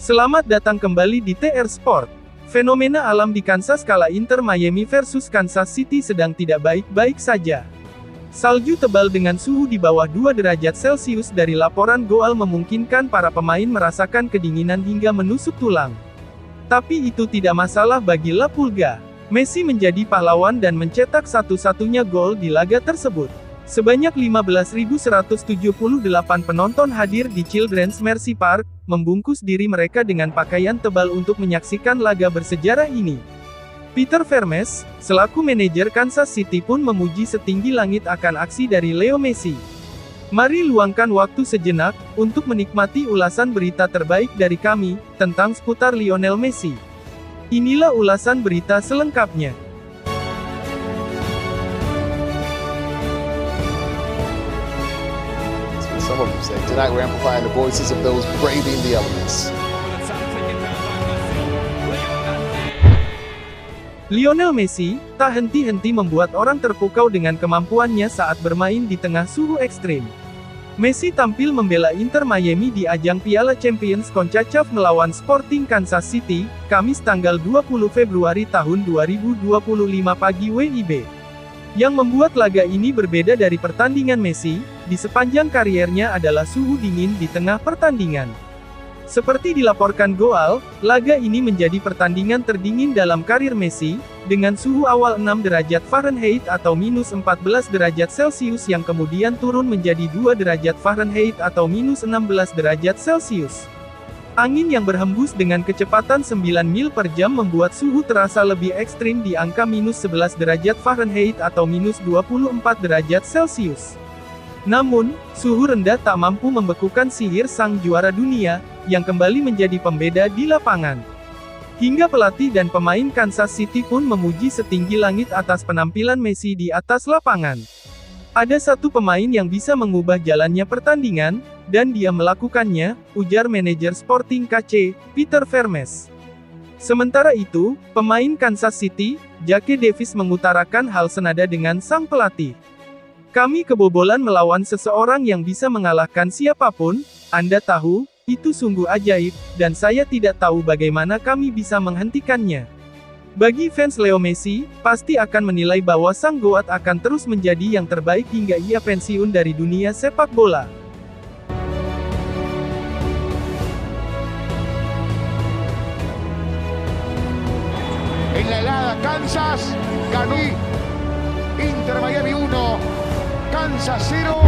Selamat datang kembali di TR Sport. Fenomena alam di Kansas kala Inter Miami versus Kansas City sedang tidak baik-baik saja. Salju tebal dengan suhu di bawah 2 derajat Celcius dari laporan Goal memungkinkan para pemain merasakan kedinginan hingga menusuk tulang. Tapi itu tidak masalah bagi La Pulga. Messi menjadi pahlawan dan mencetak satu-satunya gol di laga tersebut. Sebanyak 15.178 penonton hadir di Children's Mercy Park, membungkus diri mereka dengan pakaian tebal untuk menyaksikan laga bersejarah ini. Peter Vermes, selaku manajer Kansas City pun memuji setinggi langit akan aksi dari Leo Messi. Mari luangkan waktu sejenak, untuk menikmati ulasan berita terbaik dari kami, tentang seputar Lionel Messi. Inilah ulasan berita selengkapnya. Some of them say, tonight we're amplifying the voices of those braving the elements. Lionel Messi, tak henti-henti membuat orang terpukau dengan kemampuannya saat bermain di tengah suhu ekstrim. Messi tampil membela Inter Miami di ajang Piala Champions CONCACAF melawan Sporting Kansas City, Kamis tanggal 20 Februari tahun 2025 pagi WIB. Yang membuat laga ini berbeda dari pertandingan Messi, di sepanjang kariernya adalah suhu dingin di tengah pertandingan. Seperti dilaporkan Goal, laga ini menjadi pertandingan terdingin dalam karir Messi, dengan suhu awal 6 derajat Fahrenheit atau minus 14 derajat Celcius yang kemudian turun menjadi 2 derajat Fahrenheit atau minus 16 derajat Celcius. Angin yang berhembus dengan kecepatan 9 mil per jam membuat suhu terasa lebih ekstrim di angka minus 11 derajat Fahrenheit atau minus 24 derajat Celcius. Namun, suhu rendah tak mampu membekukan sihir sang juara dunia, yang kembali menjadi pembeda di lapangan. Hingga pelatih dan pemain Kansas City pun memuji setinggi langit atas penampilan Messi di atas lapangan. Ada satu pemain yang bisa mengubah jalannya pertandingan, dan dia melakukannya, ujar manajer Sporting KC, Peter Vermes. Sementara itu, pemain Kansas City, Jake Davis mengutarakan hal senada dengan sang pelatih. Kami kebobolan melawan seseorang yang bisa mengalahkan siapapun, Anda tahu, itu sungguh ajaib, dan saya tidak tahu bagaimana kami bisa menghentikannya. Bagi fans Leo Messi, pasti akan menilai bahwa sang goat akan terus menjadi yang terbaik hingga ia pensiun dari dunia sepak bola. En la helada Kansas, ganó Inter Miami 1, Kansas 0.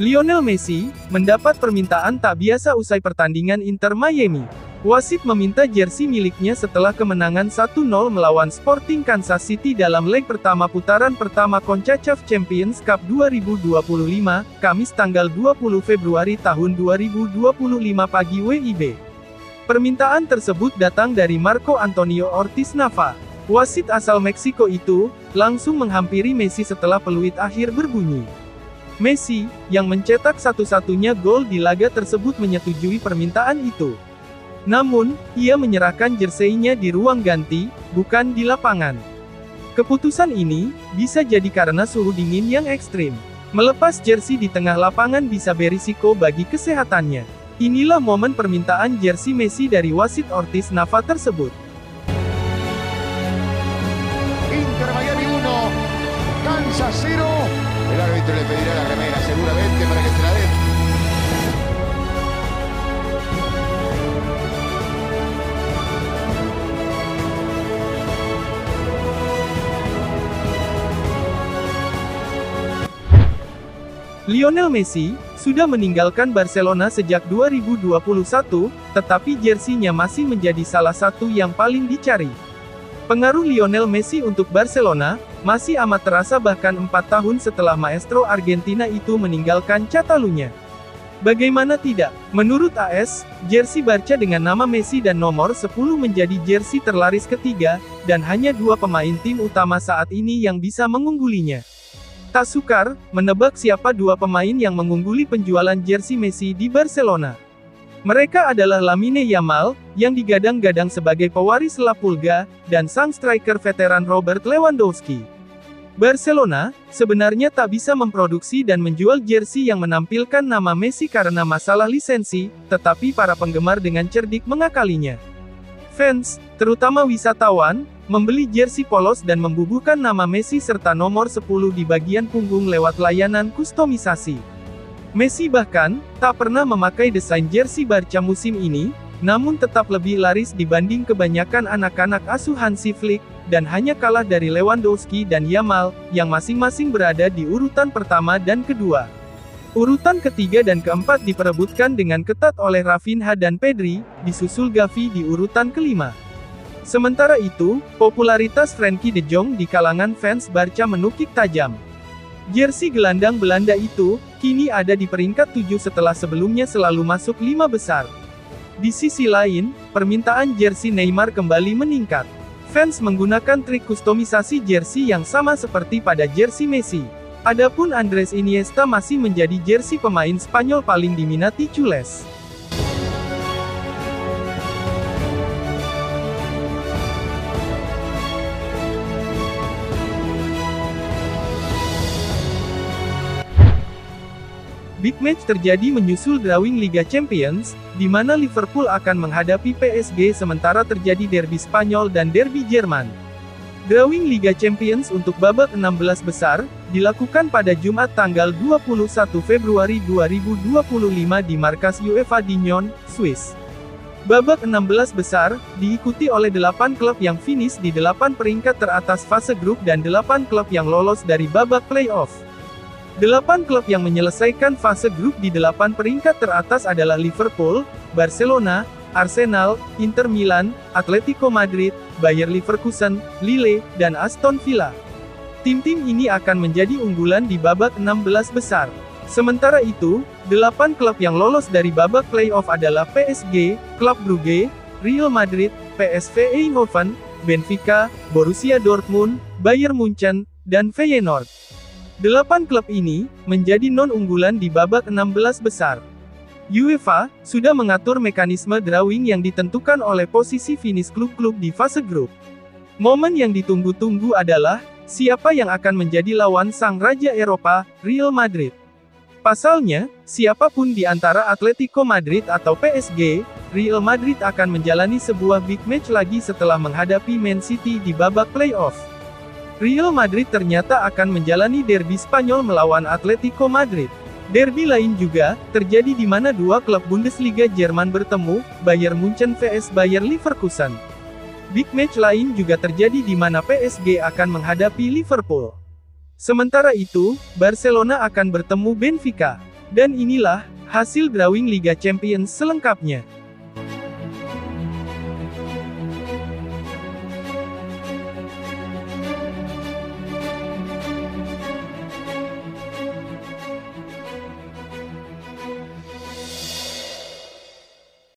Lionel Messi mendapat permintaan tak biasa usai pertandingan Inter Miami. Wasit meminta jersey miliknya setelah kemenangan 1-0 melawan Sporting Kansas City dalam leg pertama putaran pertama CONCACAF Champions Cup 2025, Kamis tanggal 20 Februari tahun 2025 pagi WIB. Permintaan tersebut datang dari Marco Antonio Ortiz Nava. Wasit asal Meksiko itu, langsung menghampiri Messi setelah peluit akhir berbunyi. Messi, yang mencetak satu-satunya gol di laga tersebut menyetujui permintaan itu. Namun, ia menyerahkan jersey-nya di ruang ganti, bukan di lapangan. Keputusan ini, bisa jadi karena suhu dingin yang ekstrim. Melepas jersey di tengah lapangan bisa berisiko bagi kesehatannya. Inilah momen permintaan jersey Messi dari wasit Ortiz Nava tersebut. Inter Miami 1, Kansas 0. El árbitro le pedirá la remera seguramente para que se la den. Lionel Messi sudah meninggalkan Barcelona sejak 2021, tetapi jersey-nya masih menjadi salah satu yang paling dicari. Pengaruh Lionel Messi untuk Barcelona masih amat terasa bahkan 4 tahun setelah maestro Argentina itu meninggalkan Catalunya. Bagaimana tidak? Menurut AS, jersey Barca dengan nama Messi dan nomor 10 menjadi jersey terlaris ketiga, dan hanya 2 pemain tim utama saat ini yang bisa mengunggulinya. Tak sukar menebak siapa 2 pemain yang mengungguli penjualan jersey Messi di Barcelona. Mereka adalah Lamine Yamal, yang digadang-gadang sebagai pewaris La Pulga, dan sang striker veteran Robert Lewandowski. Barcelona sebenarnya tak bisa memproduksi dan menjual jersey yang menampilkan nama Messi karena masalah lisensi, tetapi para penggemar dengan cerdik mengakalinya. Fans, terutama wisatawan, membeli jersey polos dan membubuhkan nama Messi serta nomor 10 di bagian punggung lewat layanan kustomisasi. Messi bahkan tak pernah memakai desain jersey Barca musim ini, namun tetap lebih laris dibanding kebanyakan anak-anak asuh Hansi Flick, dan hanya kalah dari Lewandowski dan Yamal, yang masing-masing berada di urutan pertama dan kedua. Urutan ketiga dan keempat diperebutkan dengan ketat oleh Rafinha dan Pedri, disusul Gavi di urutan kelima. Sementara itu, popularitas Frenkie de Jong di kalangan fans Barca menukik tajam. Jersey gelandang Belanda itu, kini ada di peringkat 7 setelah sebelumnya selalu masuk 5 besar. Di sisi lain, permintaan jersey Neymar kembali meningkat. Fans menggunakan trik kustomisasi jersey yang sama seperti pada jersey Messi. Adapun Andres Iniesta masih menjadi jersey pemain Spanyol paling diminati cules. Big match terjadi menyusul drawing Liga Champions, di mana Liverpool akan menghadapi PSG sementara terjadi derby Spanyol dan derby Jerman. Drawing Liga Champions untuk babak 16 besar, dilakukan pada Jumat tanggal 21 Februari 2025 di markas UEFA di Nyon, Swiss. Babak 16 besar, diikuti oleh 8 klub yang finish di 8 peringkat teratas fase grup dan 8 klub yang lolos dari babak playoff. 8 klub yang menyelesaikan fase grup di 8 peringkat teratas adalah Liverpool, Barcelona, Arsenal, Inter Milan, Atletico Madrid, Bayer Leverkusen, Lille, dan Aston Villa. Tim-tim ini akan menjadi unggulan di babak 16 besar. Sementara itu, 8 klub yang lolos dari babak playoff adalah PSG, Club Brugge, Real Madrid, PSV Eindhoven, Benfica, Borussia Dortmund, Bayern Munchen, dan Feyenoord. 8 klub ini menjadi non-unggulan di babak 16 besar. UEFA sudah mengatur mekanisme drawing yang ditentukan oleh posisi finish klub-klub di fase grup. Momen yang ditunggu-tunggu adalah siapa yang akan menjadi lawan sang raja Eropa, Real Madrid. Pasalnya, siapapun di antara Atletico Madrid atau PSG, Real Madrid akan menjalani sebuah big match lagi setelah menghadapi Man City di babak playoff. Real Madrid ternyata akan menjalani derby Spanyol melawan Atletico Madrid. Derby lain juga terjadi di mana dua klub Bundesliga Jerman bertemu, Bayern Munchen vs Bayer Leverkusen. Big match lain juga terjadi di mana PSG akan menghadapi Liverpool. Sementara itu, Barcelona akan bertemu Benfica. Dan inilah hasil drawing Liga Champions selengkapnya.